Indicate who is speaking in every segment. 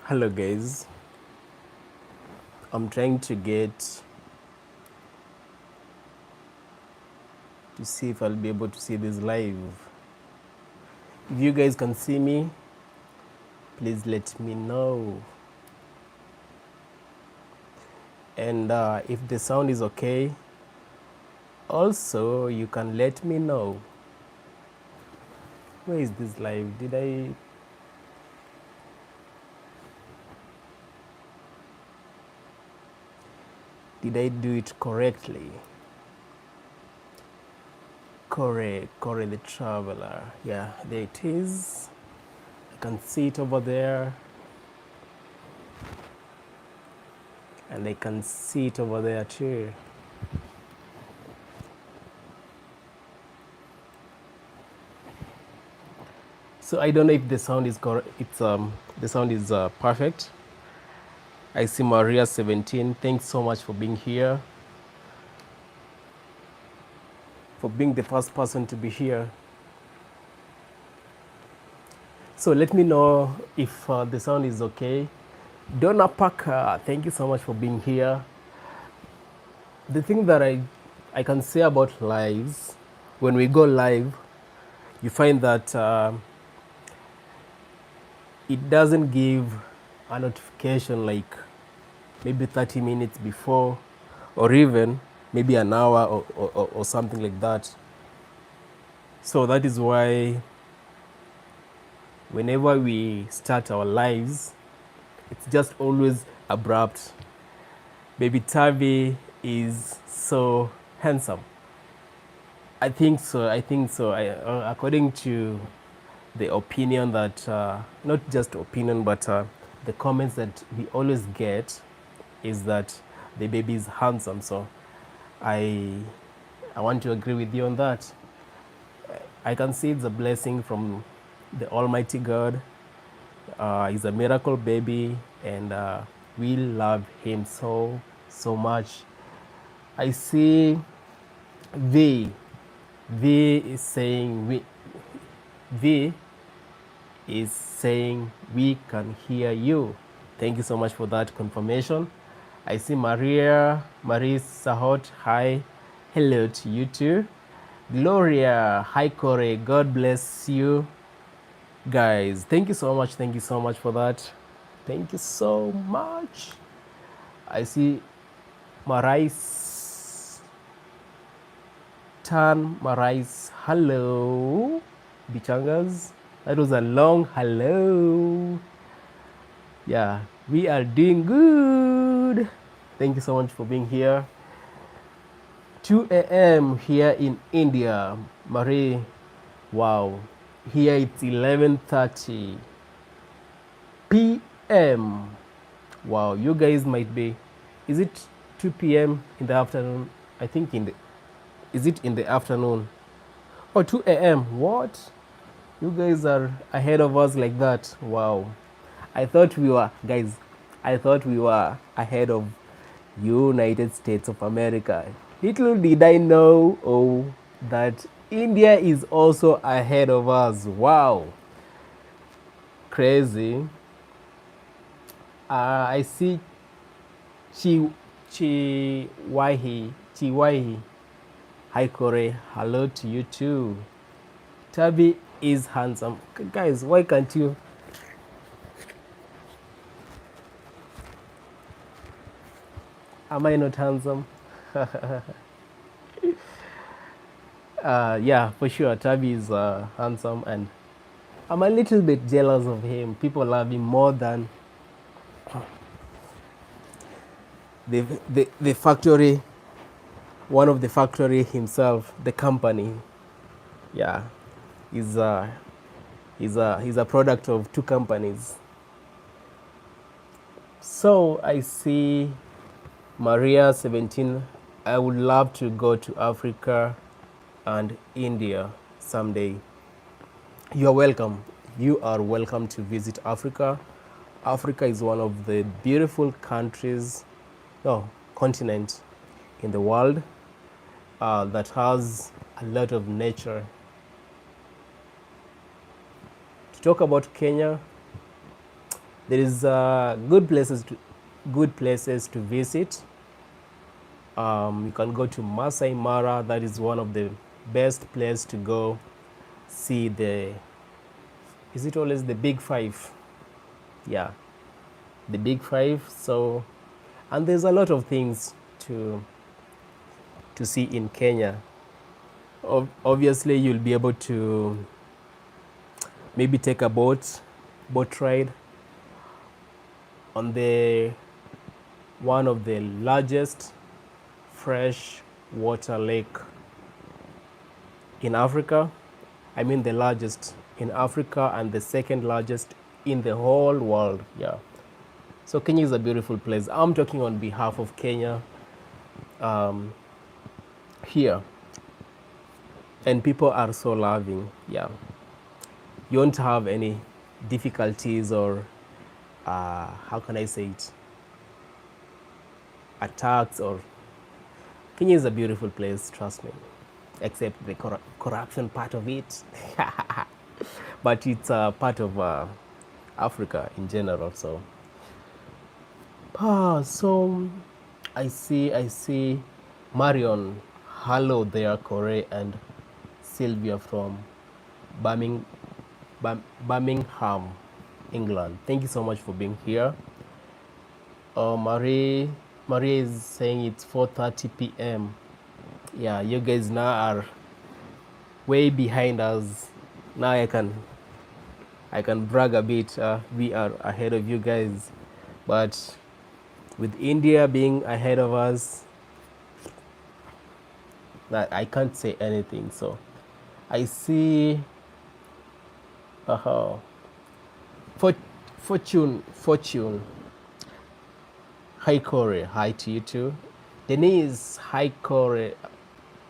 Speaker 1: Hello guys, I'm trying to get to see if I'll be able to see this live. If you guys can see me, please let me know. And if the sound is okay, also you can let me know. Where is this live? Did I do it correctly? Koree the Traveler. Yeah, there it is. I can see it over there. And I can see it over there too. So I don't know if the sound is correct. The sound is perfect. I see Maria 17. Thanks so much for being here, for being the first person to be here. So let me know if the sound is okay. Donna Parker, thank you so much for being here. The thing that I can say about lives, when we go live, you find that it doesn't give a notification like maybe 30 minutes before, or even maybe an hour or something like that. So that is why whenever we start our lives, it's just always abrupt. Baby Tavi is so handsome. I think so. According to the opinion that, not just opinion, but the comments that we always get is that the baby is handsome. So I want to agree with you on that. I can see it's a blessing from the Almighty God. He's a miracle baby, and we love him so much. I see V is saying V is saying we can hear you. Thank you so much for that confirmation. I see Marie Sahot, hi. Hello to you too. Gloria, hi Koree, God bless you guys. Thank you so much for that. Thank you so much. I see Marais Marais, hello. Bichangas, that was a long hello. Yeah, we are doing good. Thank you so much for being here. 2 a.m. here in India. Marie, wow. Here it's 11:30 p.m. Wow, you guys might be, is it 2 p.m. in the afternoon? I think is it in the afternoon? Oh, 2 a.m. What? You guys are ahead of us like that. Wow. I thought we were ahead of United States of America. Little did I know, that India is also ahead of us. Wow. Crazy. I see Chiwaihi. Hi Koree, hello to you too. Tabi is handsome. Guys, why can't you? Am I not handsome? Yeah, for sure. Tabi is handsome, and I'm a little bit jealous of him. People love him more than the factory, one of the factory himself, the company. Yeah, he's a product of two companies. So I see Maria 17. I would love to go to Africa and India someday. You are welcome. You are welcome to visit Africa. Africa is one of the beautiful continent in the world that has a lot of nature. To talk about Kenya, There is good places to visit. You can go to Masai Mara. That is one of the best place to go see the. Is it always the Big Five? Yeah, the Big Five. So, and there's a lot of things to see in Kenya. Obviously, you'll be able to maybe take a boat ride on the one of the largest fresh water lake in Africa. I mean the largest in Africa and the second largest in the whole world. Yeah. So Kenya is a beautiful place. I'm talking on behalf of Kenya here. And people are so loving. Yeah. You won't have any difficulties or how can I say it? Attacks or Kenya is a beautiful place, trust me, except the corruption part of it. But it's a part of Africa in general. So, so I see Marion, hello there, Koree and Sylvia from Birmingham, England. Thank you so much for being here. Marie is saying it's 4:30 p.m. Yeah, you guys now are way behind us. Now I can brag a bit. We are ahead of you guys, but with India being ahead of us, I can't say anything. So I see. Fortune. Hi Koree, hi to you too. Denise, hi Koree.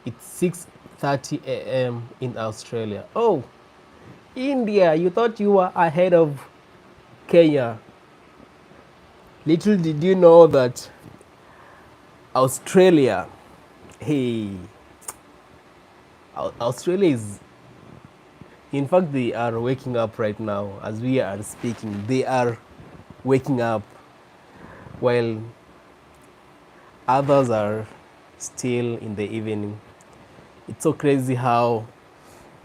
Speaker 1: It's 6:30 a.m. in Australia. Oh, India, you thought you were ahead of Kenya. Little did you know that Australia, hey, Australia is, in fact, they are waking up right now as we are speaking. They are waking up while others are still in the evening. It's so crazy how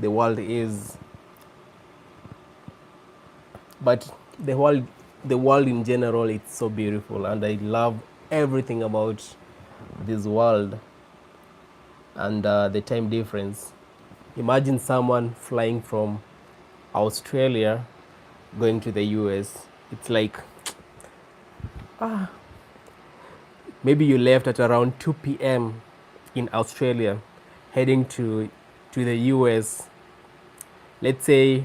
Speaker 1: the world is. But the world in general, it's so beautiful, and I love everything about this world and the time difference. Imagine someone flying from Australia going to the US. It's like maybe you left at around 2 p.m. in Australia heading to the US. Let's say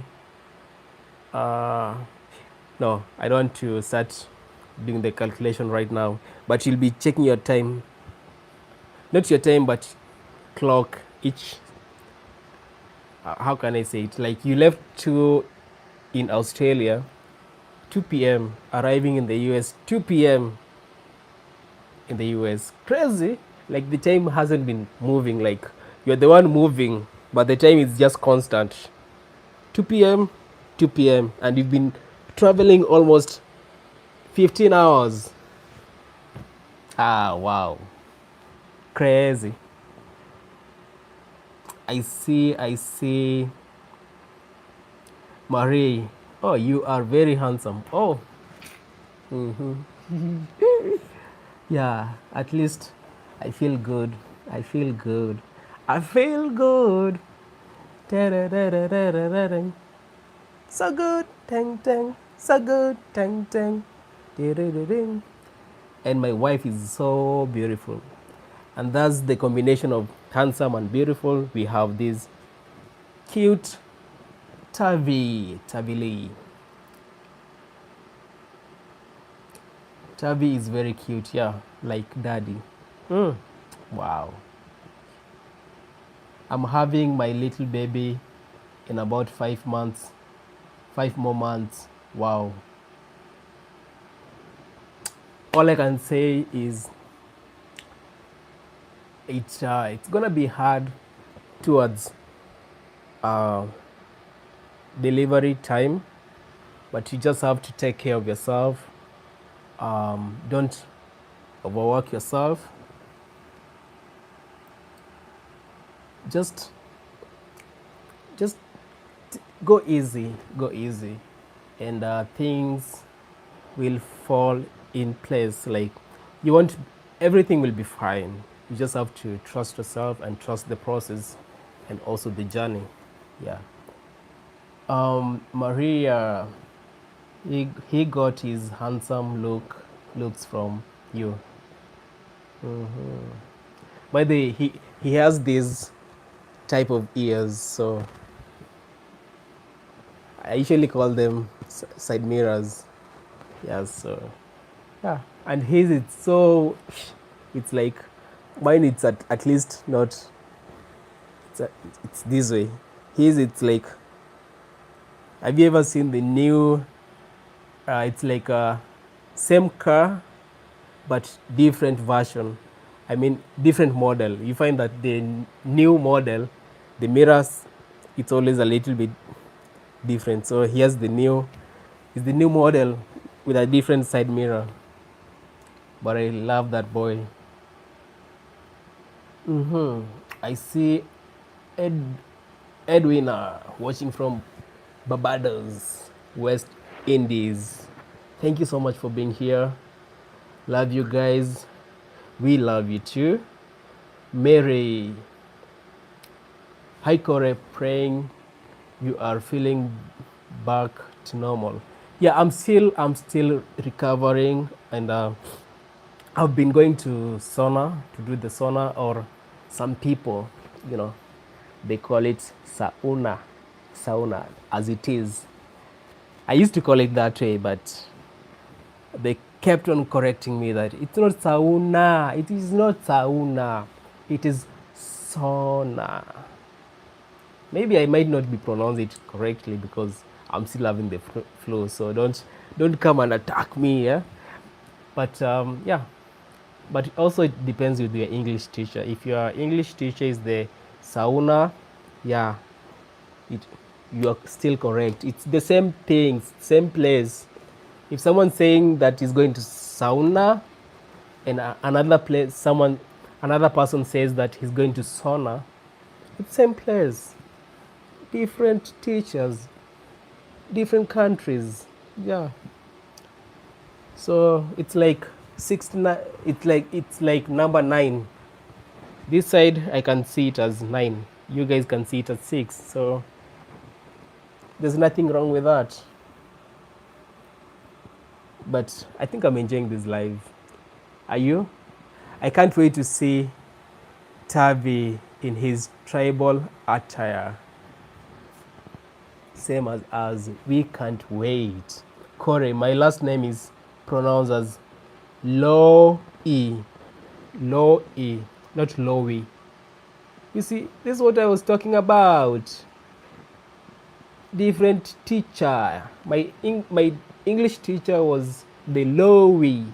Speaker 1: no, I don't want to start doing the calculation right now, but you'll be checking your time, not your time, but clock each. How can I say it? Like you left in Australia, 2 p.m., arriving in the US, 2 p.m. in the US. Crazy. Like the time hasn't been moving. Like you're the one moving, but the time is just constant. 2 p.m., 2 p.m., and you've been traveling almost 15 hours. Wow. Crazy. I see. Marie. Oh, you are very handsome. Oh. Yeah, at least I feel good. I feel good. I feel good. So good. Tang tang. So good. Tang tang. And my wife is so beautiful. And that's the combination of handsome and beautiful. We have this cute Tavi Lee. Tavi is very cute, yeah, like daddy. Wow. I'm having my little baby in about 5 months. 5 more months. Wow. All I can say is it's gonna be hard towards delivery time, but you just have to take care of yourself. Don't overwork yourself. Just just go easy, and things will fall in place. Like, you want, everything will be fine. You just have to trust yourself and trust the process and also the journey. Yeah. Maria, he got his handsome looks from you. By the way, he has these type of ears, so I usually call them side mirrors. Yeah, so yeah, and his, it's so, it's like, mine it's at least not, it's this way. His, it's like, have you ever seen the new, it's like a same car but different version. I mean, different model. You find that the new model, the mirrors, it's always a little bit different. So here's the new, it's the new model with a different side mirror. But I love that boy. I see Ed, Edwina watching from Barbados, West Indies. Thank you so much for being here. Love you guys. We love you too. Mary, hi Kore, praying you are feeling back to normal. Yeah, I'm still recovering, and I've been going to sauna to do the sauna, or some people, you know, they call it sauna as it is. I used to call it that way, but they kept on correcting me that it's not sauna, it is not sauna, it is sauna. Maybe I might not be pronouncing it correctly because I'm still having the flow, so don't come and attack me, yeah. But yeah, but also it depends with your English teacher. If your English teacher is the sauna, yeah, it, you are still correct. It's the same thing, same place. If someone's saying that is going to sauna, and another person says that he's going to sauna, it's same place, different teachers, different countries. Yeah. So it's like 69. It's like number 9. This side I can see it as 9. You guys can see it as 6. So there's nothing wrong with that. But I think I'm enjoying this live. Are you? I can't wait to see Tavi in his tribal attire. Same as us. We can't wait. Kore, my last name is pronounced as Lo-E. Lo-E, not Lowy. You see, this is what I was talking about. Different teacher. My English teacher was the Lowy.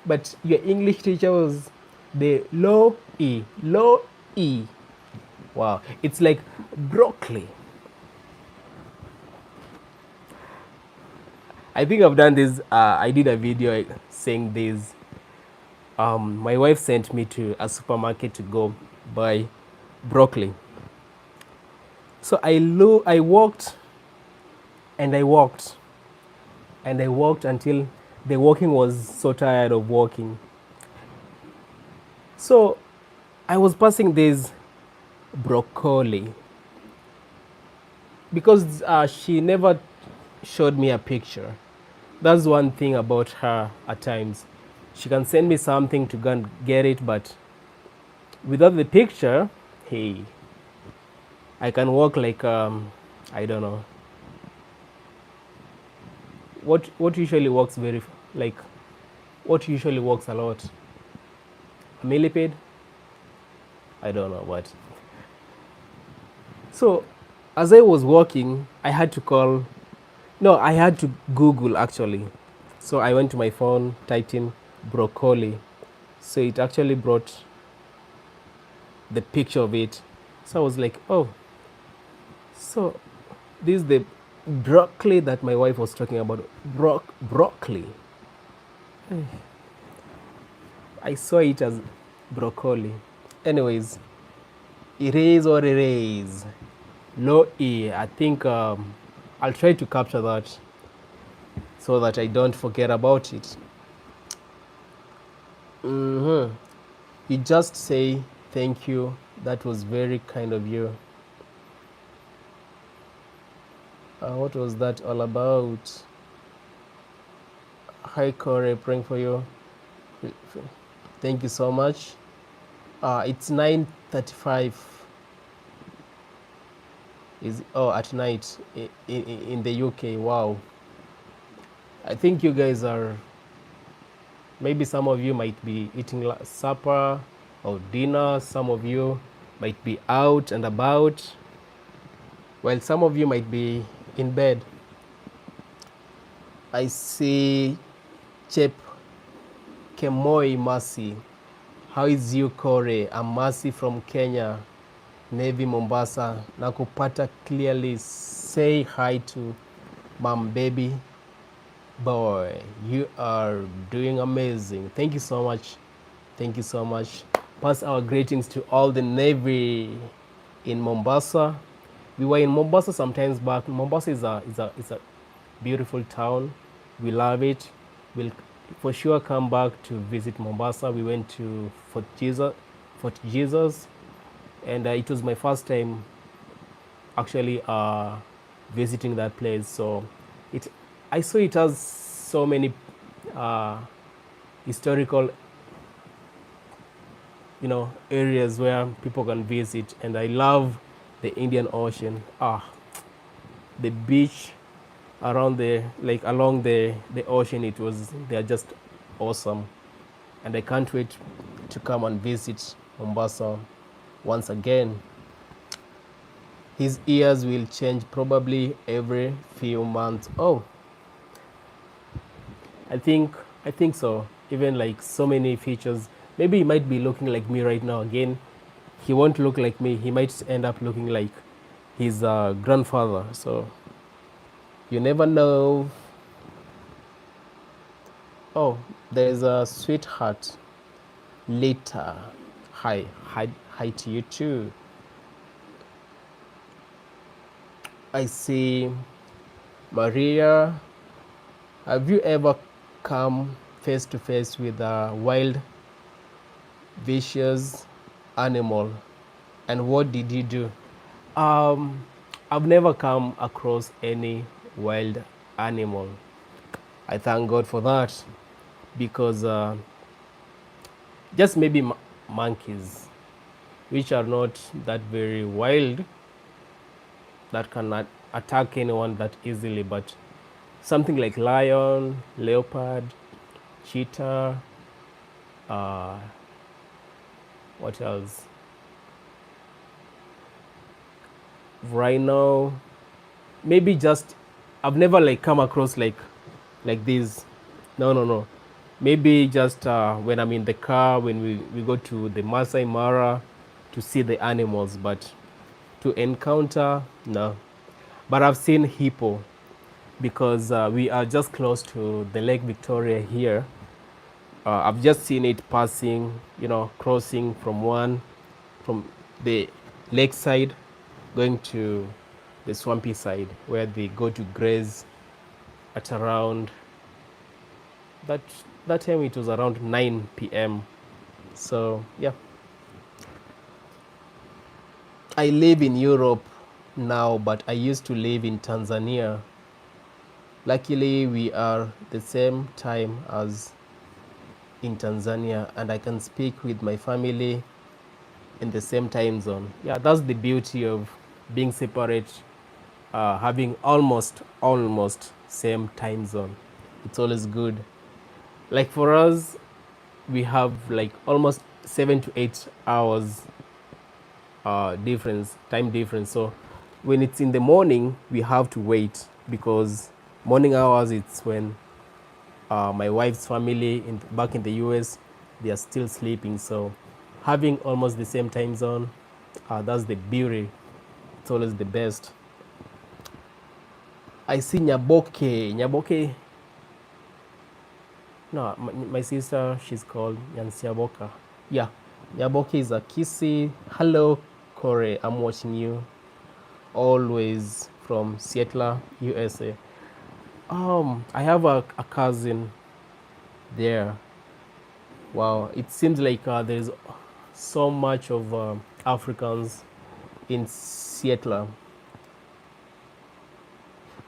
Speaker 1: But your English teacher was the Low-E. Low-E. Wow, it's like broccoli. I think I've done this. I did a video saying this. My wife sent me to a supermarket to go buy broccoli. So I walked and I walked and I walked until the walking was so tired of walking. So I was passing this broccoli because she never showed me a picture. That's one thing about her at times. She can send me something to go and get it, but without the picture, hey, I can walk like, I don't know. What usually walks what usually walks a lot? A millipede? I don't know what. So as I was walking, I had to Google actually. So I went to my phone, typed in broccoli. So it actually brought the picture of it. So I was like, oh, so this is the broccoli that my wife was talking about. Broccoli. I saw it as broccoli. Anyways, it is what it is. No E. I think I'll try to capture that so that I don't forget about it. You just say thank you. That was very kind of you. What was that all about? Hi Corey, praying for you. Thank you so much. It's 9:35. At night in the UK. Wow. I think you guys are. Maybe some of you might be eating supper or dinner. Some of you might be out and about, while some of you might be in bed. I see Chep Kemoi Mercy. How is you Kore? I'm Mercy from Kenya, Navy Mombasa. Nakupata clearly. Say hi to Mom Baby Boy. You are doing amazing. Thank you so much. Thank you so much. Pass our greetings to all the Navy in Mombasa. We were in Mombasa sometimes back. Mombasa is a beautiful town. We love it. We'll for sure come back to visit Mombasa. We went to Fort Jesus, and it was my first time actually visiting that place. So I saw it has so many historical areas where people can visit, and I love the Indian Ocean. The beach around along the ocean, they are just awesome, and I can't wait to come and visit Mombasa once again. His ears will change probably every few months. I think so. Even like so many features. Maybe he might be looking like me right now again. He won't look like me. He might end up looking like his grandfather. So you never know. Oh, there's a sweetheart. Later. Hi to you too. I see Maria. Have you ever come face to face with a wild, vicious animal? And what did you do? I've never come across any wild animal. I thank God for that, because just maybe monkeys, which are not that very wild, that cannot attack anyone that easily, but something like lion, leopard, cheetah, what else? Rhino. Maybe just I've never come across like this. No. Maybe just when I'm in the car, when we go to the Masai Mara to see the animals, but to encounter, no. But I've seen hippo, because we are just close to the Lake Victoria here. I've just seen it passing, crossing from the lakeside, going to the swampy side, where they go to graze at around that time. It was around 9 p.m. So yeah, I live in Europe now, but I used to live in Tanzania. Luckily, we are the same time as in Tanzania, and I can speak with my family in the same time zone. Yeah, that's the beauty of being separate, having almost same time zone. It's always good. Like for us, we have like almost 7 to 8 hours time difference. So when it's in the morning, we have to wait, because morning hours, it's when my wife's family back in the US, they are still sleeping. So having almost the same time zone, that's the beauty. It's always the best. I see Nyaboke. Nyaboke. No, my sister, she's called Nyansiaboka. Yeah, Nyaboke is a kissy. Hello, Kore. I'm watching you always from Seattle, USA. I have a cousin there. Wow, it seems like there's so much of Africans in Seattle.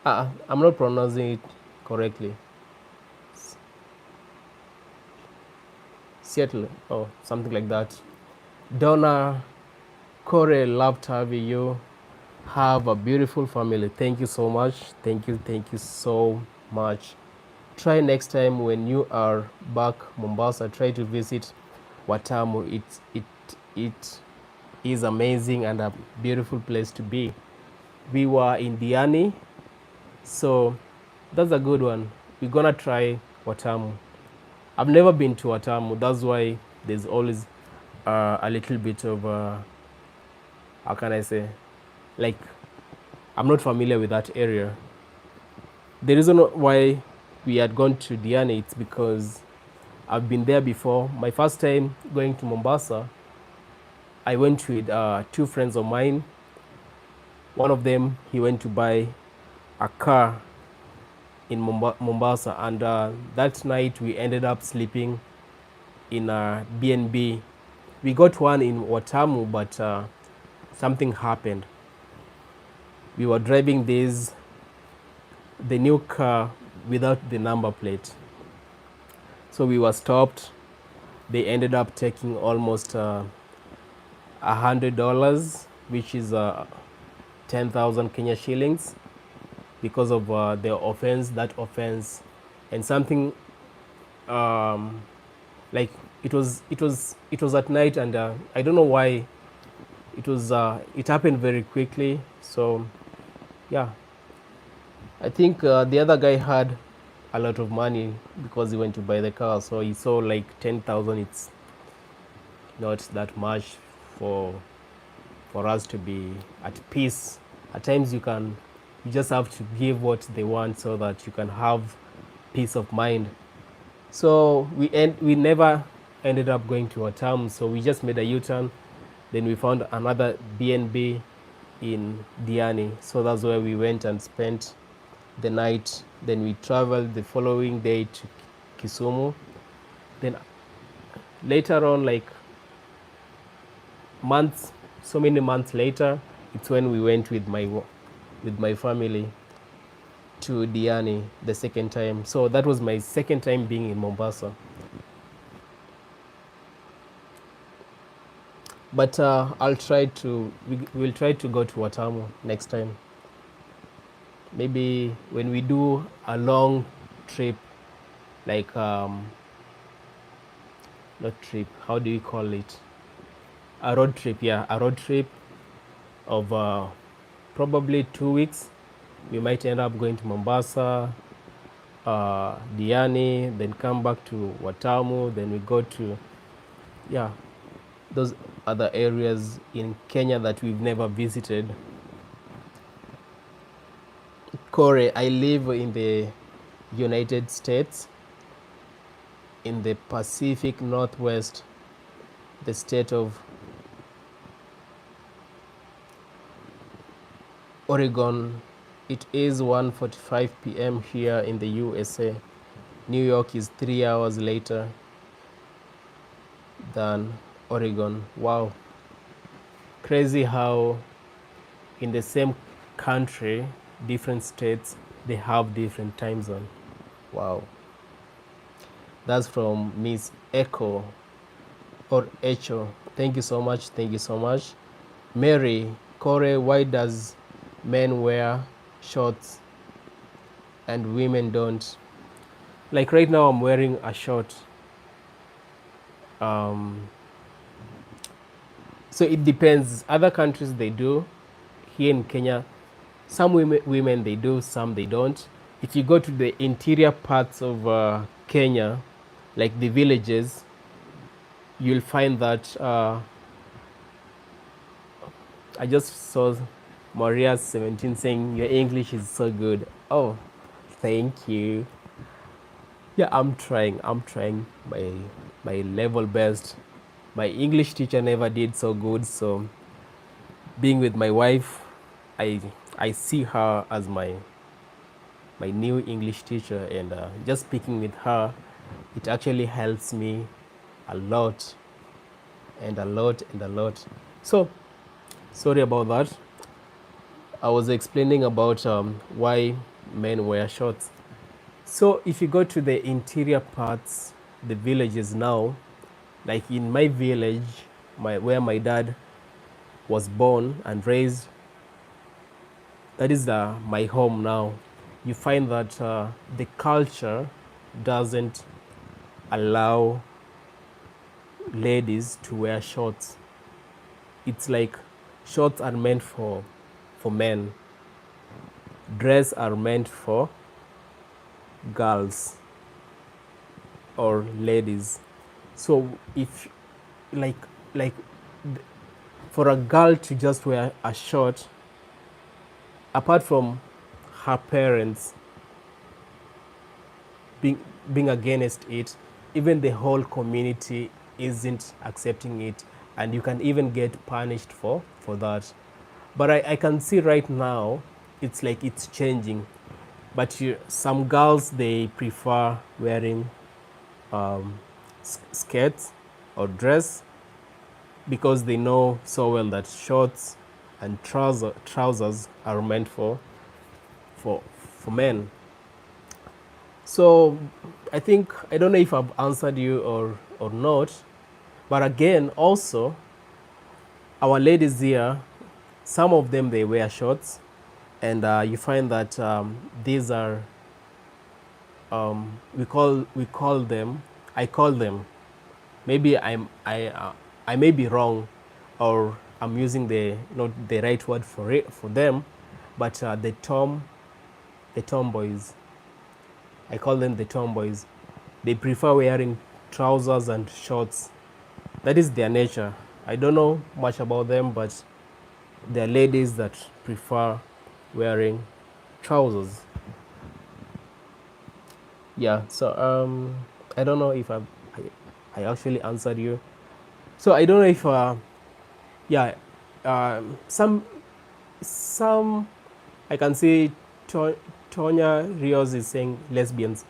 Speaker 1: I'm not pronouncing it correctly. Seattle, oh, something like that. Donna, Corey, love to have you. Have a beautiful family. Thank you so much. Thank you so much. Try next time when you are back Mombasa. Try to visit Watamu. It is amazing and a beautiful place to be. We were in Diani, so that's a good one. We're gonna try Watamu. I've never been to Watamu. That's why there's always a little bit of how can I say, like, I'm not familiar with that area. The reason why we had gone to Diani, it's because I've been there before. My first time going to Mombasa, I went with two friends of mine. One of them, he went to buy a car in Mombasa, and that night we ended up sleeping in a B&B. We got one in Watamu, but something happened. We were driving the new car without the number plate. So we were stopped. They ended up taking almost $100, which is 10,000 Kenya shillings, because of the offense, that offense, and something like it was at night, and I don't know why it happened very quickly. So yeah, I think the other guy had a lot of money because he went to buy the car, so he saw like 10,000. It's not that much for us to be at peace. At times you just have to give what they want so that you can have peace of mind. So we never ended up going to Watamu, so we just made a U-turn. Then we found another B&B in Diani, so that's where we went and spent the night. Then we traveled the following day to Kisumu. Then later on, like months, so many months later, it's when we went with my family to Diani the second time. So that was my second time being in Mombasa. But we'll try to go to Watamu next time. Maybe when we do a long trip, like not trip, how do you call it? A road trip, yeah, a road trip of probably 2 weeks. We might end up going to Mombasa, Diani, then come back to Watamu, then we go to, yeah, those other areas in Kenya that we've never visited. Corey, I live in the United States, in the Pacific Northwest, the state of Oregon. It is 1:45 p.m. here in the USA. New York is 3 hours later than Oregon. Wow. Crazy how in the same country, different states, they have different time zone. Wow. That's from Miss Echo or Echo. Thank you so much. Thank you so much. Mary, Corey, why does men wear shorts and women don't? Like right now, I'm wearing a short. So it depends. Other countries they do. Here in Kenya, some women they do, some they don't. If you go to the interior parts of Kenya, like the villages, you'll find that I just saw Maria 17 saying your English is so good. Oh, thank you. Yeah, I'm trying my level best. My English teacher never did so good, so being with my wife, I I see her as my new English teacher, and just speaking with her, it actually helps me a lot and a lot and a lot. So sorry about that. I was explaining about why men wear shorts. So if you go to the interior parts, the villages now, like in my village, where my dad was born and raised, that is my home now. You find that the culture doesn't allow ladies to wear shorts. It's like shorts are meant for men, dress are meant for girls or ladies. So if like like for a girl to just wear a short, apart from her parents being being against it, even the whole community isn't accepting it, and you can even get punished for that. But I can see right now it's like it's changing. But some girls, they prefer wearing skirts or dress because they know so well that shorts and trousers are meant for for men. So I think, I don't know if I've answered you or not, but again, also our ladies here, some of them, they wear shorts, and you find that these are we call them, I call them, maybe I may be wrong, or I'm using the not the right word for it for them, but the tomboys, I call them the tomboys. They prefer wearing trousers and shorts. That is their nature. I don't know much about them, but there are ladies that prefer wearing trousers. Yeah. So I don't know if I actually answered you. So I don't know if yeah, some I can see Tonya Rios is saying lesbians.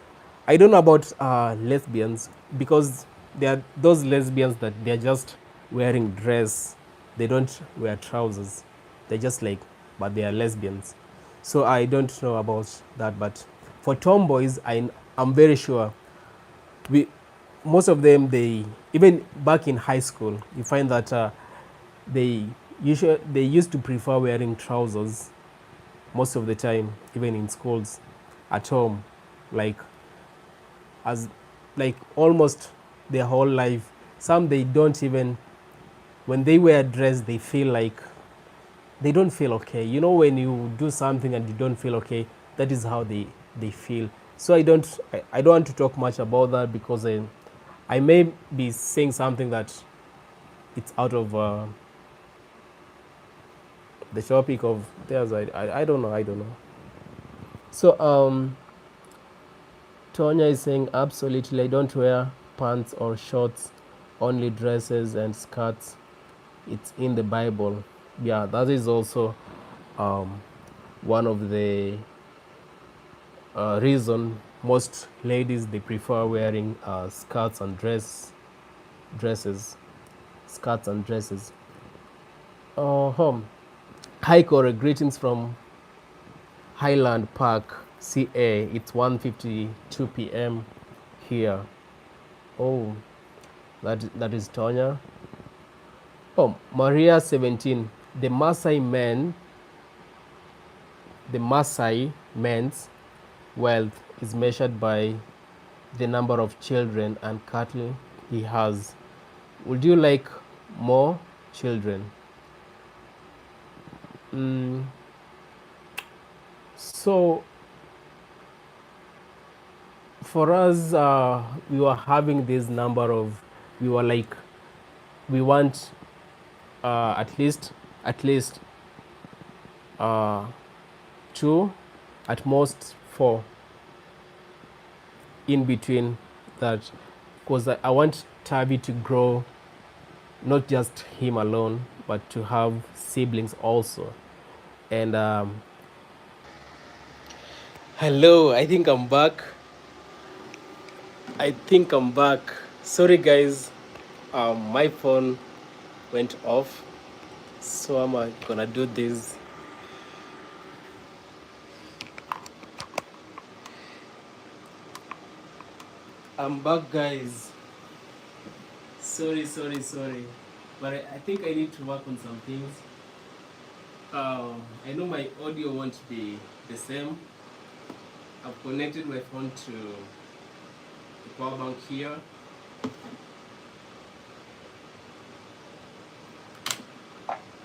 Speaker 1: I don't know about lesbians, because there are those lesbians that they're just wearing dress. They don't wear trousers. They're just like, but they are lesbians. So I don't know about that. But for tomboys, I'm very sure we most of them, they even back in high school, you find that they they used to prefer wearing trousers most of the time, even in schools, at home, like as like almost their whole life. Some, they don't even, when they wear dress, they feel like they don't feel okay. You know, when you do something and you don't feel okay, that is how they feel. So I don't want to talk much about that, because I may be saying something that it's out of the topic of theirs. I don't know. I don't know. So Tonya is saying absolutely. I don't wear pants or shorts, only dresses and skirts. It's in the Bible. Yeah, that is also one of the reason most ladies, they prefer wearing skirts and dresses, skirts and dresses. Hi Corey, greetings from Highland Park, CA. It's 1:52 p.m. here. Oh, that is Tonya. Oh, Maria 17. The Maasai men's wealth is measured by the number of children and cattle he has. Would you like more children? So for us, we were having this number of, we were like, we want at least uh, 2, at most 4 in between that, because I want Tavi to grow, not just him alone, but to have siblings also. And hello, I think I'm back. I think I'm back. Sorry, guys. My phone went off, so I'm gonna do this. I'm back, guys. Sorry. But I think I need to work on some things. I know my audio won't be the same. I've connected my phone to the power bank here.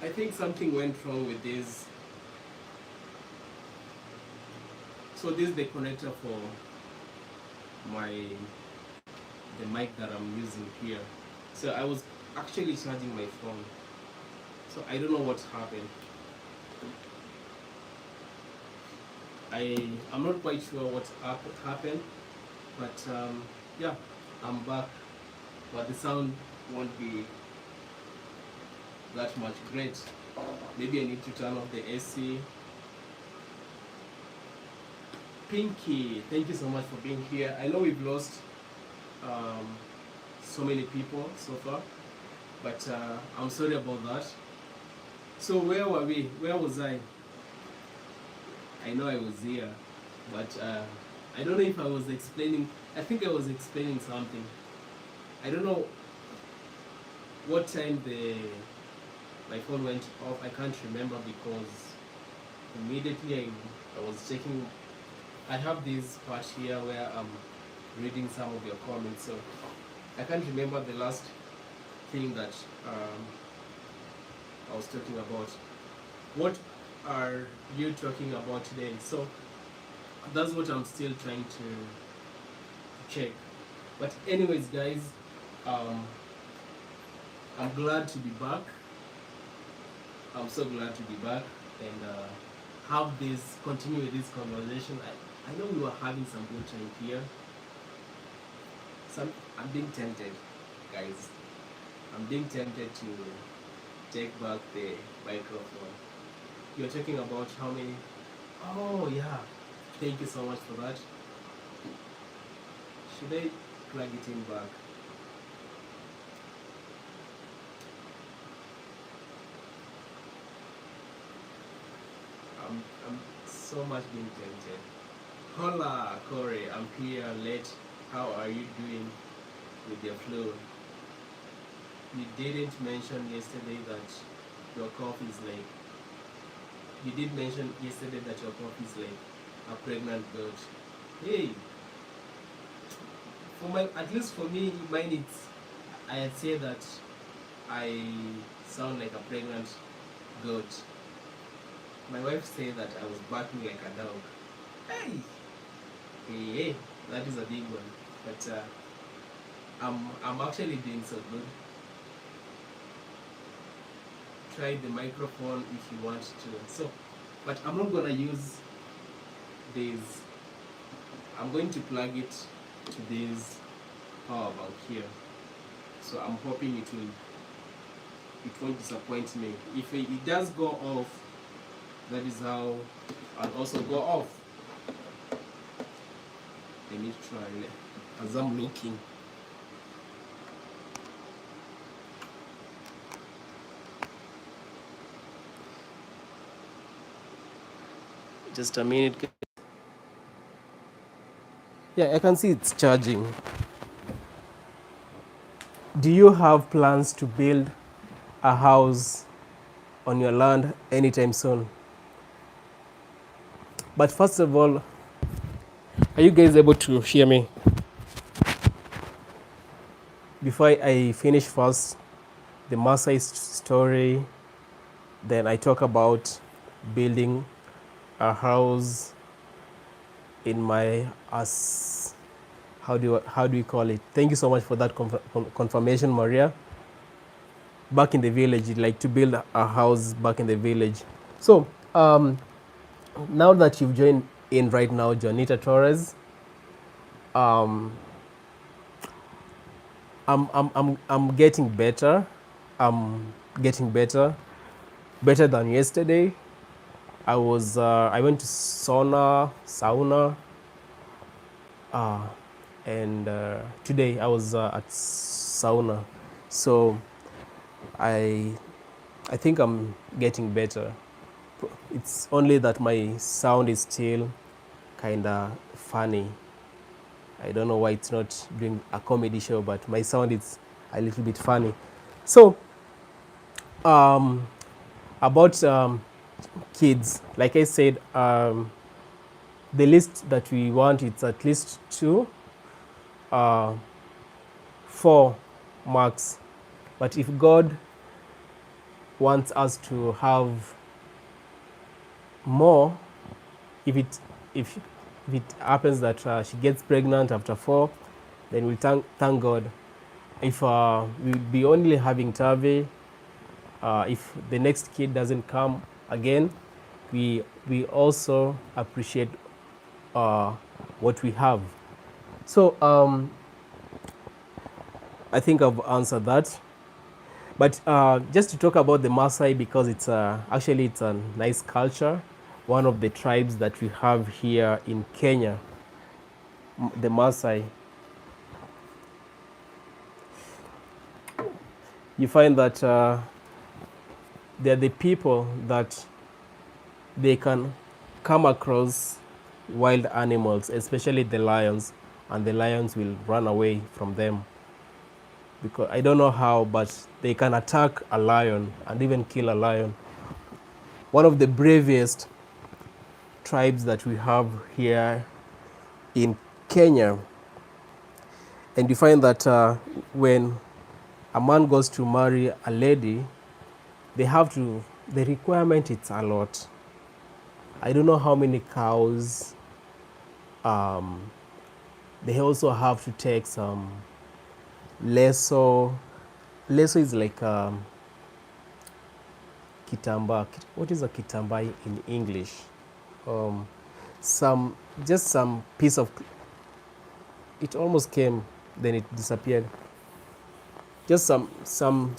Speaker 1: I think something went wrong with this. So this is the connector for the mic that I'm using here. So I was actually charging my phone. So I don't know what happened. I'm not quite sure what happened, but yeah, I'm back. But the sound won't be that much great. Maybe I need to turn off the AC. Pinky, thank you so much for being here. I know we've lost so many people so far, but I'm sorry about that. So where were we? Where was I? I know I was here, but I don't know if I was explaining. I think I was explaining something. I don't know what time my phone went off. I can't remember because immediately I was checking. I have this part here where I'm reading some of your comments, so I can't remember the last thing that I was talking about. What are you talking about today? So that's what I'm still trying to check. But anyways, guys, I'm glad to be back. I'm so glad to be back and continue with this conversation. I know we were having some good time here. I'm being tempted, guys. I'm being tempted to take back the microphone. You're talking about how many? Oh yeah, thank you so much for that. Should I plug it in back? I'm so much being tempted. Hola, Corey, I'm here late. How are you doing with your flu? You didn't mention yesterday that your cough is like. You did mention yesterday that your cough is like a pregnant goat. Hey, at least for me, mine I had said that I sound like a pregnant goat. My wife said that I was barking like a dog. Hey, hey, that is a big one. But I'm actually doing so good. Try the microphone if you want to. So, but I'm not gonna use this. I'm going to plug it to this power bank here. So I'm hoping it won't disappoint me. If it does go off, that is how I'll also go off. Let me try as I'm looking. Just a minute. Yeah, I can see it's charging. Do you have plans to build a house on your land anytime soon? But first of all, are you guys able to hear me? Before I finish first the Maasai story, then I talk about building a house in my how do we call it? Thank you so much for that confirmation, Maria. Back in the village, like to build a house back in the village. So Um, Now that you've joined in right now, Juanita Torres, um, I'm getting better. I'm getting better than yesterday. I went to sauna, uh, and today I was at sauna. So I I think I'm getting better. It's only that my sound is still kind of funny. I don't know why it's not doing a comedy show, but my sound is a little bit funny. So, um, about kids, like I said, the list that we want it's at least uh, 4 marks. But if God wants us to have more, if it if if it happens that she gets pregnant after 4, then we'll thank God. If we'll be only having Tavi, if the next kid doesn't come again, we also appreciate what we have. So I think I've answered that. But just to talk about the Maasai, because it's actually it's a nice culture, one of the tribes that we have here in Kenya, the Maasai. You find that they're the people that they can come across wild animals, especially the lions, and the lions will run away from them. Because I don't know how, but they can attack a lion and even kill a lion. One of the bravest tribes that we have here in Kenya. And you find that when a man goes to marry a lady, the requirement it's a lot. I don't know how many cows. They also have to take some leso. Leso is like kitamba. What is a kitamba in English? Um, some piece of. It almost came, then it disappeared. Just some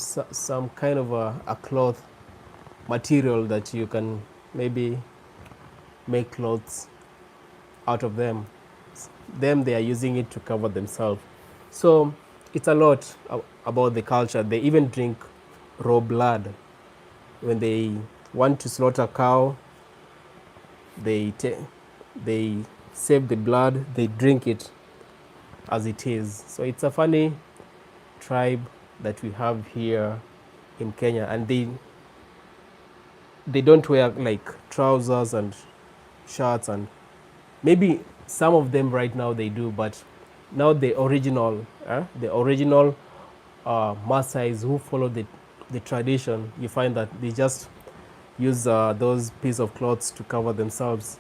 Speaker 1: kind of a cloth material that you can maybe make clothes out of them. Them they are using it to cover themselves. So it's a lot about the culture. They even drink raw blood when they want to slaughter a cow. They save the blood. They drink it as it is. So it's a funny tribe that we have here in Kenya, and they don't wear like trousers and shirts, and maybe some of them right now they do, but now the original Maasais who follow the tradition, you find that they just use those piece of cloths to cover themselves.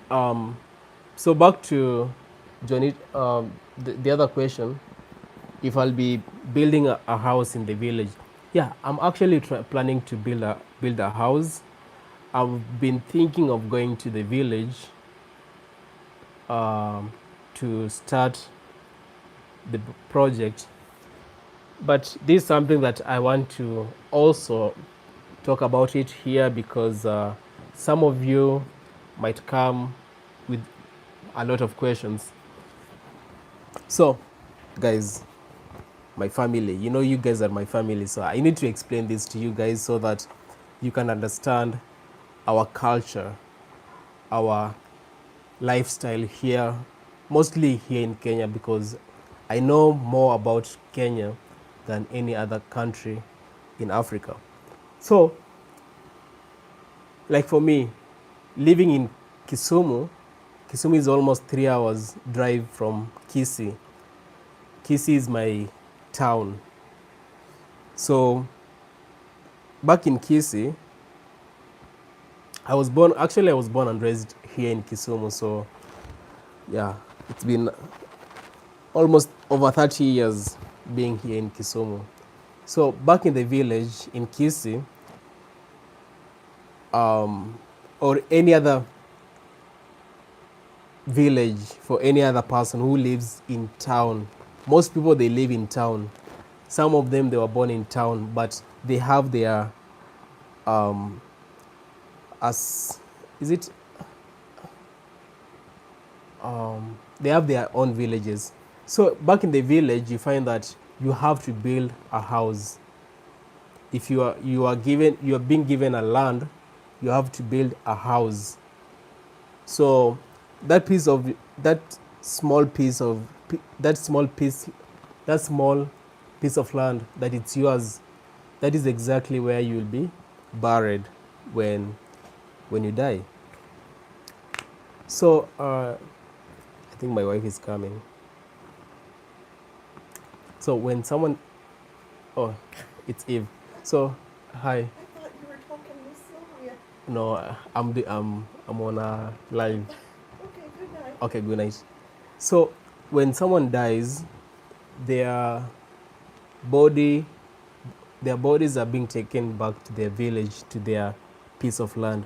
Speaker 1: So back to Johnny, the other question, if I'll be building a house in the village. Yeah, I'm actually planning to build a house. I've been thinking of going to the village to start the project. But this is something that I want to also talk about it here, because some of you might come with a lot of questions. So, guys, my family, you guys are my family, so I need to explain this to you guys so that you can understand our culture, our lifestyle here, mostly here in Kenya, because I know more about Kenya than any other country in Africa. So, like for me, living in Kisumu is almost 3 hours drive from Kisii. Kisii is my town. So, back in Kisii, I was born and raised here in Kisumu. So, yeah, it's been almost over 30 years being here in Kisumu. So, back in the village in Kisii, or any other village for any other person who lives in town. Most people, they live in town. Some of them, they were born in town, but they have their as is it they have their own villages. So back in the village, you find that you have to build a house. If you are being given a land, you have to build a house. So that piece of that small piece of that small piece that small piece of land that it's yours, that is exactly where you'll be buried when you die. So I think my wife is coming. So when someone, oh, it's Eve. So hi.
Speaker 2: I thought you were talking to Sylvia.
Speaker 1: No, I'm on a live.
Speaker 2: Okay, good night.
Speaker 1: Okay, good night. So when someone dies, their body, their bodies are being taken back to their village, to their piece of land.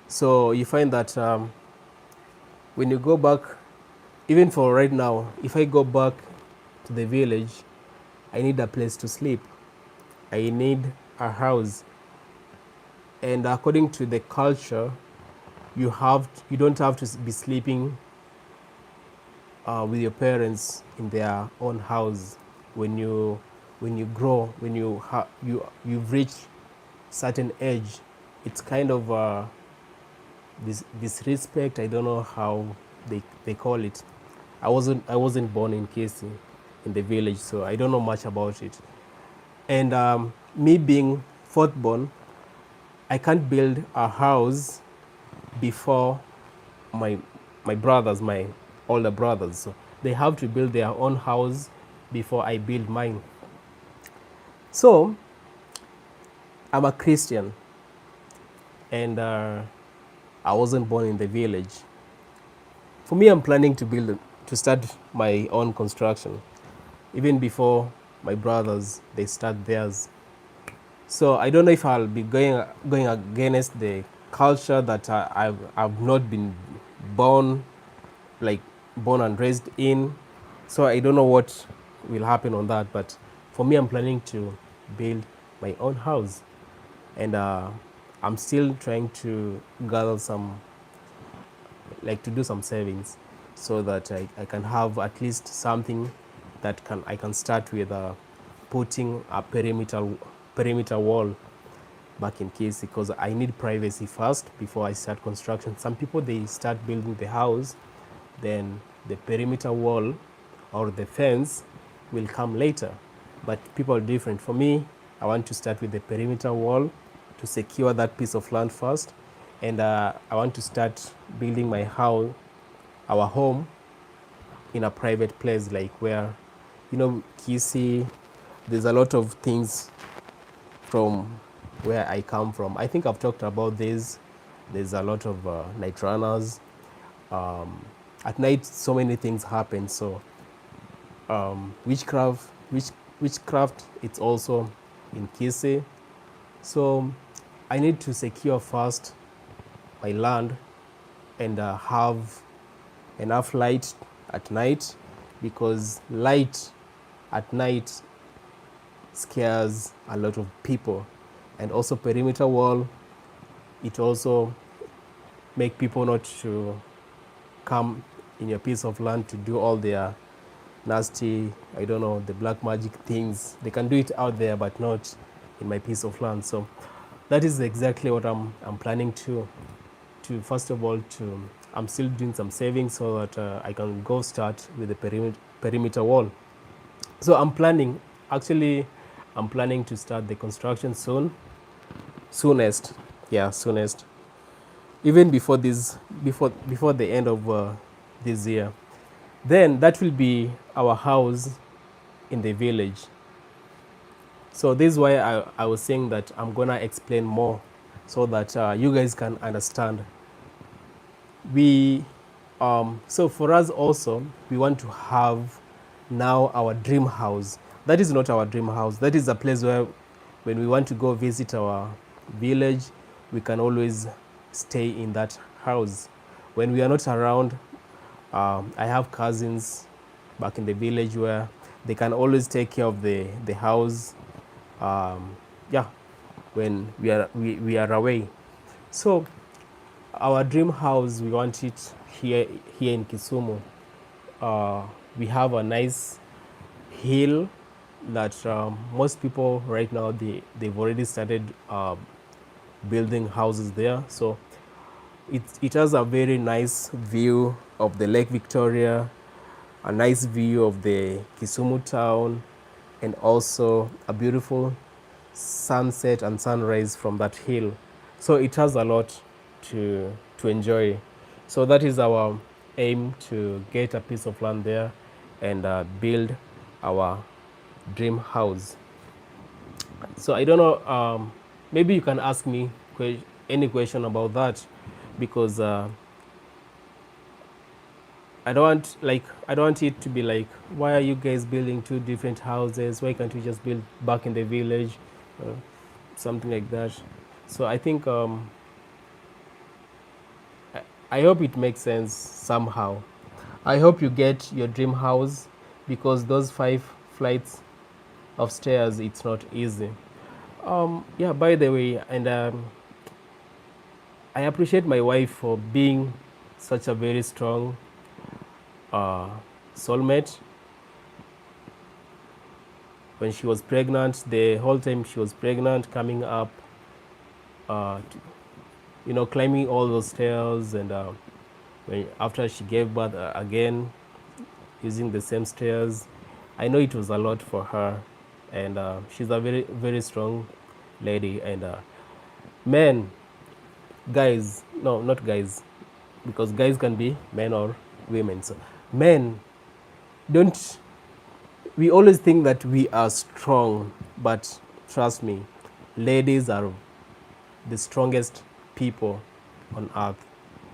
Speaker 1: So you find that when you go back, even for right now, if I go back to the village, I need a place to sleep. I need a house. And according to the culture, you don't have to be sleeping with your parents in their own house. When you grow, when you've reached certain age, it's kind of this disrespect. I don't know how they call it. I wasn't born in Kesi, in the village, so I don't know much about it. And me being fourth born, I can't build a house before my brothers, my older brothers. So they have to build their own house before I build mine. So I'm a Christian, and I wasn't born in the village. For me, I'm planning to start my own construction, even before my brothers they start theirs. So I don't know if I'll be going against the culture that I've not been born, like born and raised in. So I don't know what will happen on that. But for me, I'm planning to build my own house, and I'm still trying to gather some, like to do some savings, so that I can have at least something that I can start with putting a perimeter wall back in case, because I need privacy first before I start construction. Some people, they start building the house, then the perimeter wall or the fence will come later. But people are different. For me, I want to start with the perimeter wall to secure that piece of land first, and I want to start building my house, our home, in a private place, like where, Kisi, there's a lot of things from where I come from. I think I've talked about this. There's a lot of night runners. At night, so many things happen. So witchcraft, it's also in Kisi. So I need to secure first my land and have enough light at night, because light at night scares a lot of people. And also perimeter wall, it also make people not to come in your piece of land to do all their nasty, I don't know, the black magic things. They can do it out there, but not in my piece of land. So that is exactly what I'm planning to first of all, I'm still doing some savings so that I can go start with the perimeter wall. So I'm planning to start the construction soonest. Yeah, soonest. Even before the end of this year. Then that will be our house in the village. So this is why I was saying that I'm gonna explain more, so that you guys can understand. So for us also, we want to have now our dream house. That is not our dream house. That is a place where, when we want to go visit our village, we can always stay in that house. When we are not around, I have cousins back in the village where they can always take care of the house. Yeah, when we are away. So our dream house, we want it here in Kisumu. We have a nice hill that most people right now they've already started building houses there. So it has a very nice view of the Lake Victoria, a nice view of the Kisumu town, and also a beautiful sunset and sunrise from that hill. So it has a lot to enjoy. So that is our aim, to get a piece of land there and build our dream house. So I don't know. Maybe you can ask me any question about that, because I don't want it to be like, why are you guys building two different houses? Why can't you just build back in the village, uh, something like that? So I think I hope it makes sense somehow. I hope you get your dream house, because those 5 flights of stairs, it's not easy. Yeah. By the way, and I appreciate my wife for being such a very strong uh, soulmate. When she was pregnant, the whole time she was pregnant, coming up, to, climbing all those stairs, and after she gave birth again, using the same stairs, I know it was a lot for her, and she's a very very strong lady. And men, guys, no, not guys, because guys can be men or women. So men, don't we always think that we are strong, but trust me, ladies are the strongest people on earth.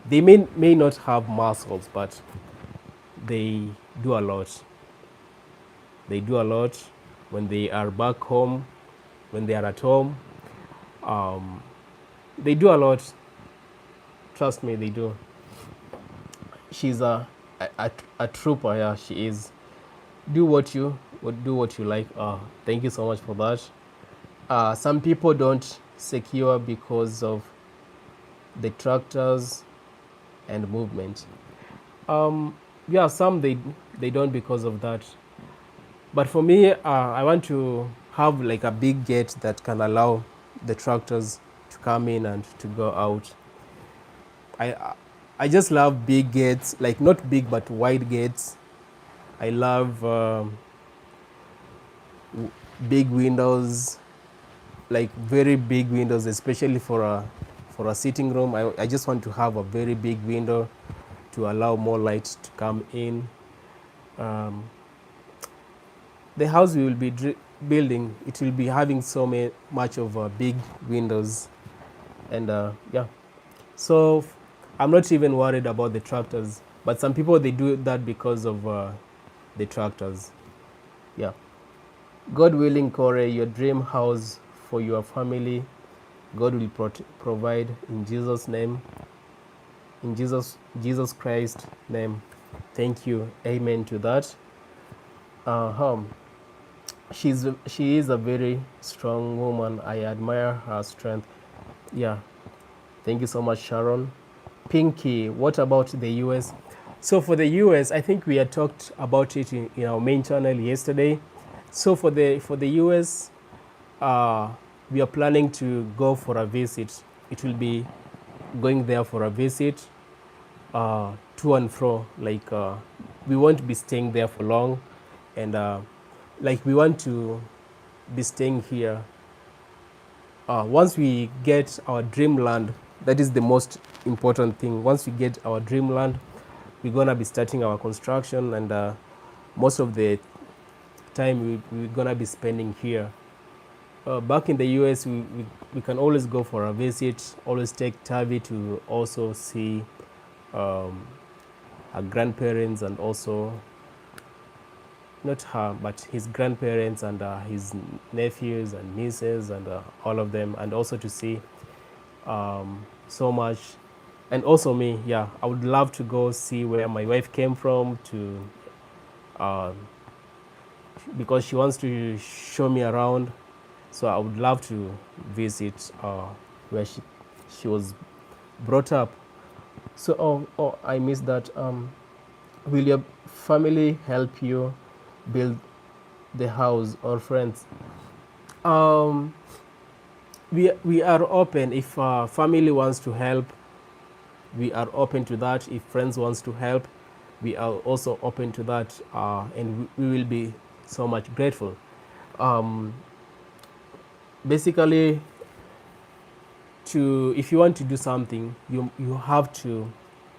Speaker 1: They may not have muscles, but they do a lot. They do a lot when they are back home, when they are at home. They do a lot. Trust me, they do. She's a trooper. Yeah, she is. Do what you like. Thank you so much for that. Some people don't secure because of the tractors and movement. Yeah, some they don't because of that. But for me, I want to have like a big gate that can allow the tractors to come in and to go out. I I just love big gates, like not big but wide gates. I love big windows, like very big windows, especially for a sitting room. I just want to have a very big window to allow more light to come in. Um, the house we will be building, it will be having much of big windows, and yeah. So I'm not even worried about the tractors, but some people they do that because of the tractors. Yeah. God willing, Koree, your dream house for your family, God will provide in Jesus' name, in Jesus Christ's name. Thank you. Amen to that. Uh, she is a very strong woman. I admire her strength. Yeah. Thank you so much, Sharon. Pinky, what about the US? So for the US, I think we had talked about it in our main channel yesterday. So for the US, we are planning to go for a visit. It will be going there for a visit, to and fro. Like we won't be staying there for long, and like we want to be staying here. Once we get our dreamland, that is the most important thing. Once we get our dreamland, we're gonna be starting our construction, and most of the time we're gonna be spending here. Back in the US, we can always go for a visit, always take Tavi to also see um, her grandparents, and also not her, but his grandparents, and his nephews and nieces, and all of them, and also to see so much. And also me, yeah, I would love to go see where my wife came from to because she wants to show me around. So I would love to visit where she was brought up. So I missed that. Will your family help you build the house or friends? Um, we are open if family wants to help. We are open to that. If friends wants to help, we are also open to that, and we will be so much grateful. Um, Basically, to if you want to do something, you have to,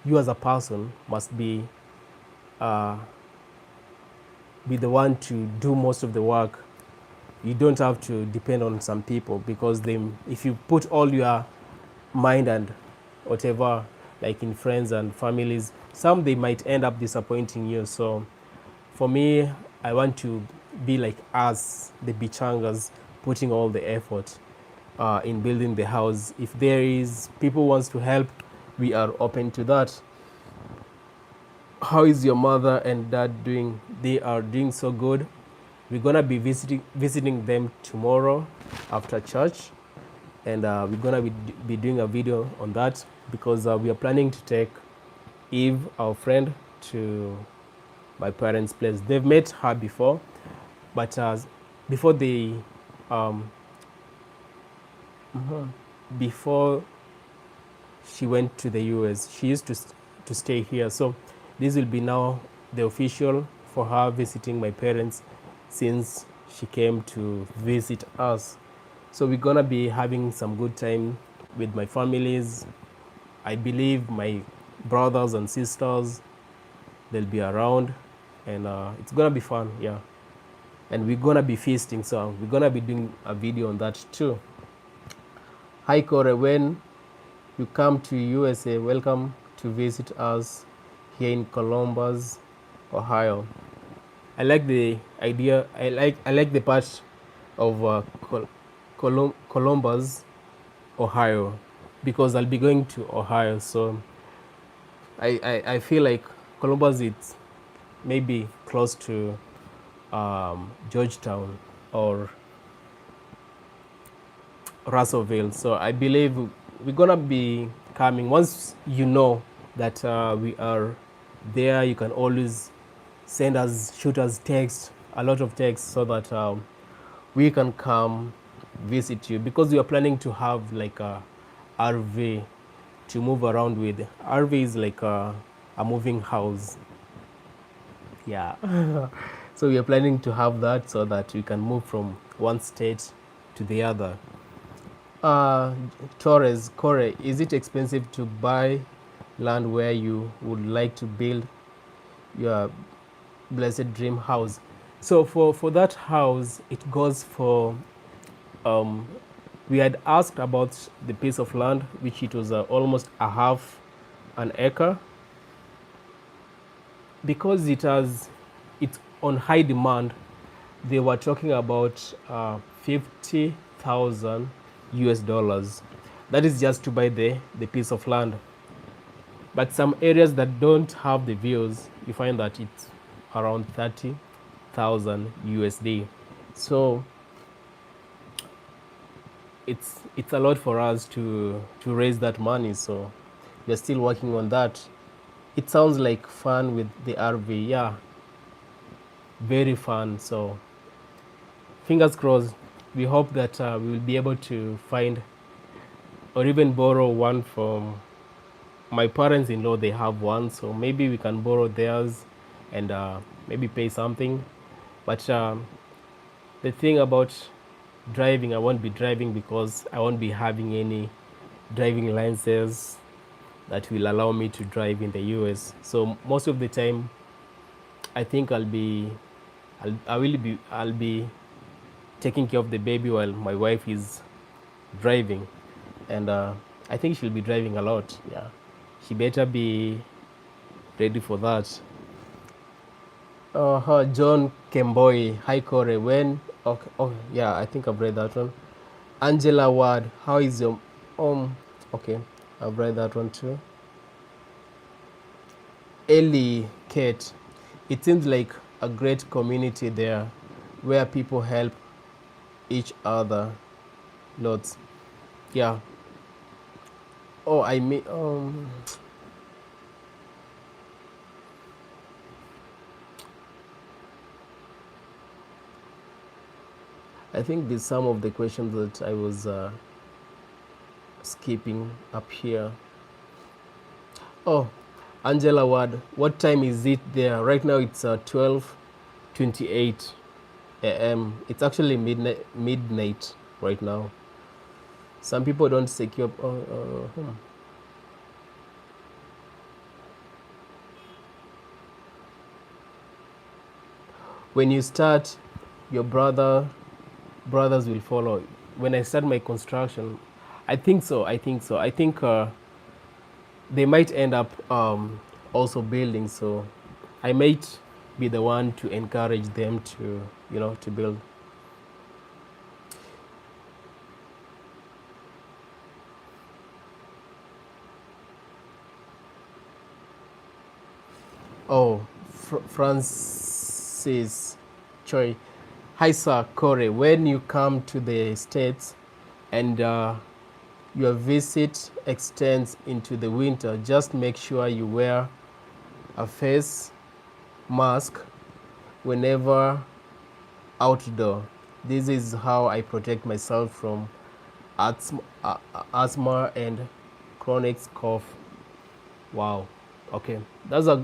Speaker 1: you as a person must uh, be the one to do most of the work. You don't have to depend on some people because they, if you put all your mind and whatever, like in friends and families, some they might end up disappointing you. So for me, I want to be like us, the Bichangas, putting all the effort in building the house. If there is people wants to help, we are open to that. How is your mother and dad doing? They are doing so good. We're gonna be visiting them tomorrow after church, and we're gonna be doing a video on that because we are planning to take Eve, our friend, to my parents' place. They've met her before, but before they um, before she went to the US, she used to stay here. So this will be now the official for her visiting my parents since she came to visit us. So we're gonna be having some good time with my families. I believe my brothers and sisters, they'll be around, and it's gonna be fun, yeah. And we're gonna be feasting, so we're gonna be doing a video on that too. Hi Kore, when you come to USA, welcome to visit us here in Columbus, Ohio. I like the idea. I like the part of Columbus, Ohio, because I'll be going to Ohio. So I feel like Columbus is maybe close to Georgetown or Russellville. So I believe we're gonna be coming. Once you know that we are there, you can always send us, shoot us text, a lot of text, so that we can come visit you, because we are planning to have like a RV to move around with. RV is like a moving house. Yeah. So we are planning to have that so that we can move from one state to the other. Torres, Kore, is it expensive to buy land where you would like to build your blessed dream house? So for that house, it goes for, we had asked about the piece of land, which it was almost a half an acre. Because it's on high demand, they were talking about 50,000 US dollars. That is just to buy the piece of land. But some areas that don't have the views, you find that it's around 30,000 USD. So it's a lot for us to raise that money. So we're still working on that. It sounds like fun with the RV. Yeah, very fun. So fingers crossed. We hope that we will be able to find or even borrow one from my parents-in-law. They have one, so maybe we can borrow theirs and maybe pay something. But the thing about driving, I won't be driving because I won't be having any driving license that will allow me to drive in the US. So most of the time, I think I'll be taking care of the baby while my wife is driving, and I think she'll be driving a lot. Yeah, she better be ready for that. John Kemboi, hi Kore. When? Okay, oh yeah, I think I've read that one. Angela Ward, how is your Okay, I've read that one too. Ellie Kate. It seems like a great community there where people help each other lots. Yeah. Oh, I mean, I think there's some of the questions that I was skipping up here. Oh, Angela Ward, what time is it there? Right now it's 12:28 a.m. It's actually midnight right now. Some people don't secure. When you start, your brothers will follow. When I start my construction, I think so. I think so. I think they might end up also building. So I might be the one to encourage them to, to build. Oh, Francis Choi. Hi, sir, Corey. When you come to the States and your visit extends into the winter, just make sure you wear a face mask whenever outdoor. This is how I protect myself from asthma and chronic cough. Wow. Okay, that's a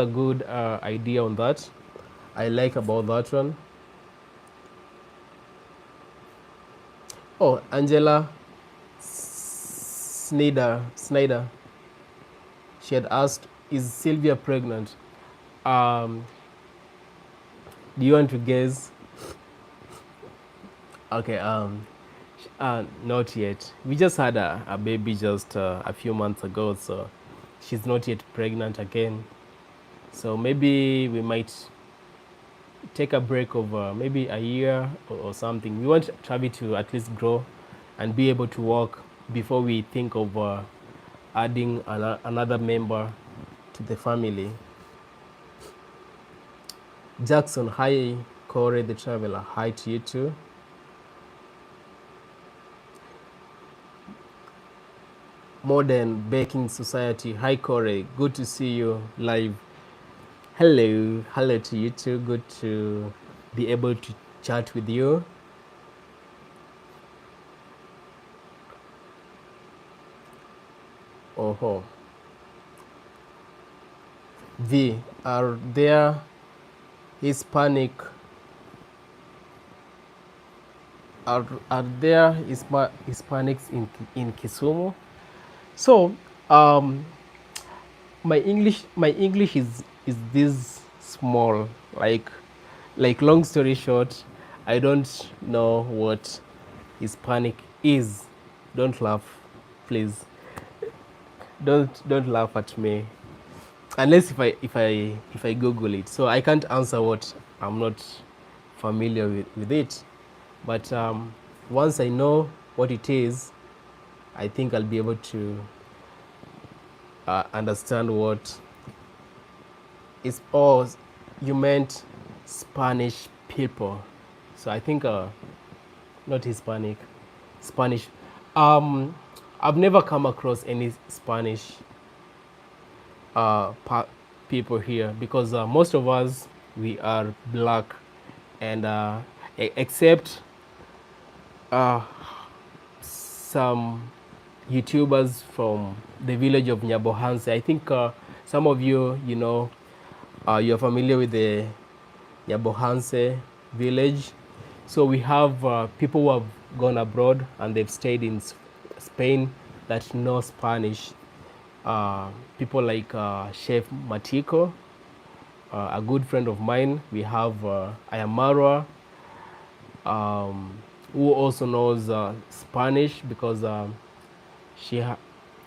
Speaker 1: good idea on that. I like about that one. Oh, Angela Snyder. She had asked, "Is Sylvia pregnant?" Um, do you want to guess? Okay. Not yet. We just had a baby just a few months ago, so she's not yet pregnant again. So maybe we might take a break of maybe a year or something. We want Travi to at least grow and be able to walk before we think of adding another member to the family. Jackson, hi, Koree the Traveler. Hi to you too. Modern Baking Society. Hi, Koree. Good to see you live. Hello to you too. Good to be able to chat with you. Oh, V, are there Hispanic are there Hispanics in Kisumu? So, my English is this small. Like long story short, I don't know what Hispanic is. Don't laugh, please. Don't laugh at me. Unless if I Google it. So I can't answer what I'm not familiar with it. But once I know what it is, I think I'll be able to understand what is. Oh, you meant Spanish people. So I think not Hispanic, Spanish. Um, I've never come across any Spanish uh, people here because most of us we are black, and except uh, some YouTubers from the village of Nyabohanse. I think some of you, you're familiar with the Nyabohanse village. So we have people who have gone abroad and they've stayed in Spain that know Spanish. People like Chef Matiko, a good friend of mine. We have Ayamara, who also knows Spanish because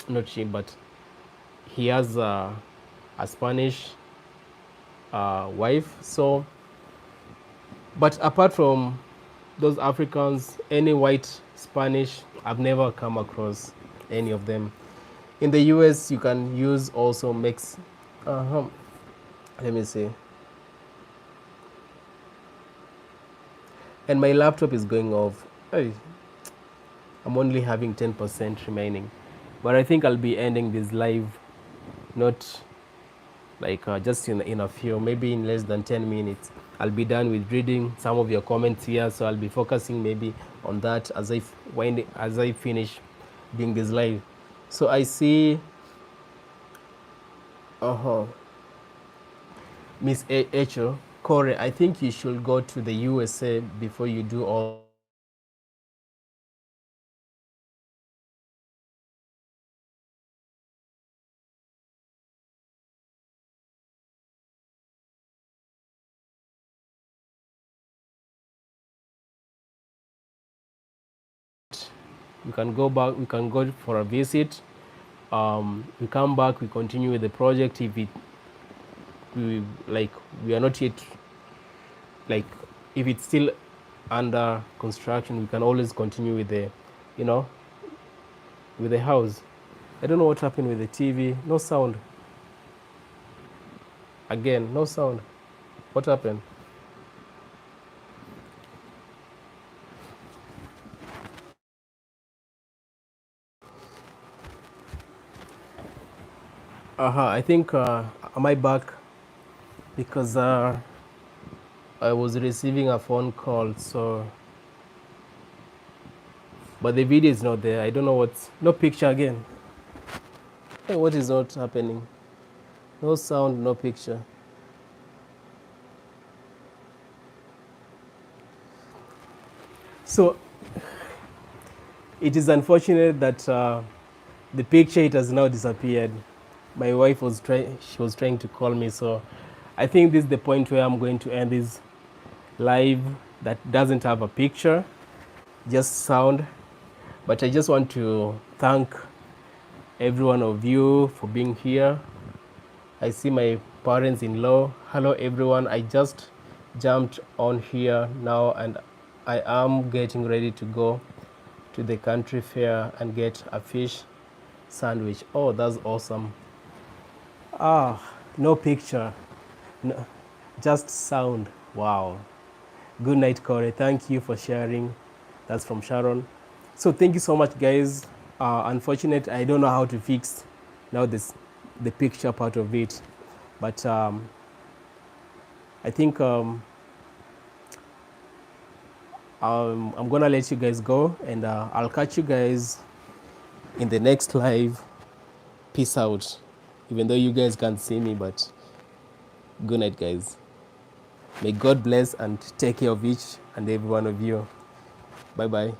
Speaker 1: not she, but he has a Spanish wife. So, but apart from those Africans, any white Spanish, I've never come across. any of them. In the US, you can use also mix. Uh-huh. Let me see. And my laptop is going off. Hey, I'm only having 10% remaining. But I think I'll be ending this live, not like just in a few, maybe in less than 10 minutes. I'll be done with reading some of your comments here, so I'll be focusing maybe on that as I finish doing this live. So I see, uh-huh, Miss Echo, Corey, I think you should go to the USA before you do all that. We can go back, we can go for a visit. We come back, we continue with the project. If it, we like, we are not yet, like, if it's still under construction, we can always continue with the, you know, with the house. I don't know what happened with the TV. No sound. Again, no sound. What happened? I think, am I back? Because I was receiving a phone call, so. But the video is not there. I don't know what's. No picture again. Hey, what is not happening? No sound, no picture. So it is unfortunate that the picture it has now disappeared. My wife was trying to call me, so I think this is the point where I'm going to end this live that doesn't have a picture, just sound. But I just want to thank every one of you for being here. I see my parents-in-law. Hello everyone. I just jumped on here now and I am getting ready to go to the country fair and get a fish sandwich. Oh, that's awesome. Ah, no picture, no, just sound. Wow. Good night, Corey. Thank you for sharing. That's from Sharon. So thank you so much, guys. Unfortunate, I don't know how to fix now the picture part of it, but I think I'm gonna let you guys go, and I'll catch you guys in the next live. Peace out. Even though you guys can't see me, but good night, guys. May God bless and take care of each and every one of you. Bye bye.